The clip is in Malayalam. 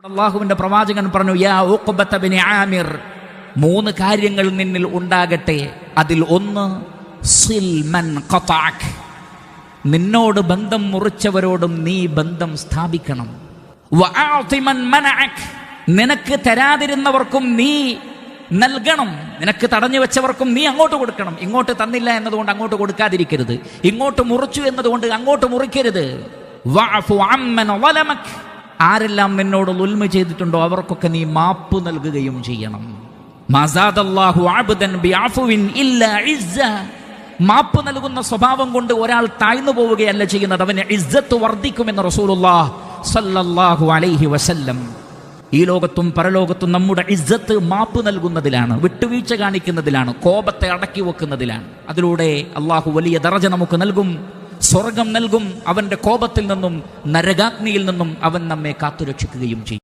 അള്ളാഹുവിന്റെ പ്രവാചകൻ പറഞ്ഞു, യാ ഉഖ്ബത ബിൻ ആമിർ, 3 കാര്യങ്ങൾ നിന്നിൽ ഉണ്ടാകട്ടെ. അതിൽ ഒന്ന് സിൽ മൻ ഖതഅക്, നിന്നോട് ബന്ധം മുറിച്ചവരോടും നീ ബന്ധം സ്ഥാപിക്കണം. വഅഅതി മൻ മനഅക്, നിനക്ക് തരാതിരുന്നവർക്കും നീ നൽകണം. നിനക്ക് തടഞ്ഞു വെച്ചവർക്കും നീ അങ്ങോട്ട് കൊടുക്കണം. ഇങ്ങോട്ട് തന്നില്ല എന്നതുകൊണ്ട് അങ്ങോട്ട് കൊടുക്കാതിരിക്കരുത്. ഇങ്ങോട്ട് മുറിച്ചു എന്നതുകൊണ്ട് അങ്ങോട്ട് മുറിക്കരുത്. വഅഫു അമ്മൻ വളമക്, ആരെല്ലാം നിന്നോട് ദുൽമ ചെയ്തിട്ടുണ്ടോ അവർക്കൊക്കെ നീ മാപ്പ് നൽകുകയും ചെയ്യണം. മസാദല്ലാഹു അബ്ദൻ ബിഅഫ്വിൻ ഇല്ലാ ഇസ്സ, മാപ്പ് നൽകുന്ന സ്വഭാവം കൊണ്ട് ഒരാൾ താഴ്ന്നു പോവുകയല്ല ചെയ്യുന്നത്, അവന് ഇസ്സത്ത് വർദ്ധിക്കുമെന്ന് റസൂലുള്ളാഹി സ്വല്ലല്ലാഹു അലൈഹി വസല്ലം. ഈ ലോകത്തും പരലോകത്തും നമ്മുടെ ഇസ്സത്ത് മാപ്പ് നൽകുന്നതിലാണ്, വിട്ടുവീഴ്ച കാണിക്കുന്നതിലാണ്, കോപത്തെ അടക്കി വെക്കുന്നതിലാണ്. അതിലൂടെ അള്ളാഹു വലിയ ദറജ നമുക്ക് നൽകും, സ്വർഗം നൽകും. അവന്റെ കോപത്തിൽ നിന്നും നരകാഗ്നിയിൽ നിന്നും അവൻ നമ്മെ കാത്തുരക്ഷിക്കുകയും ചെയ്യും.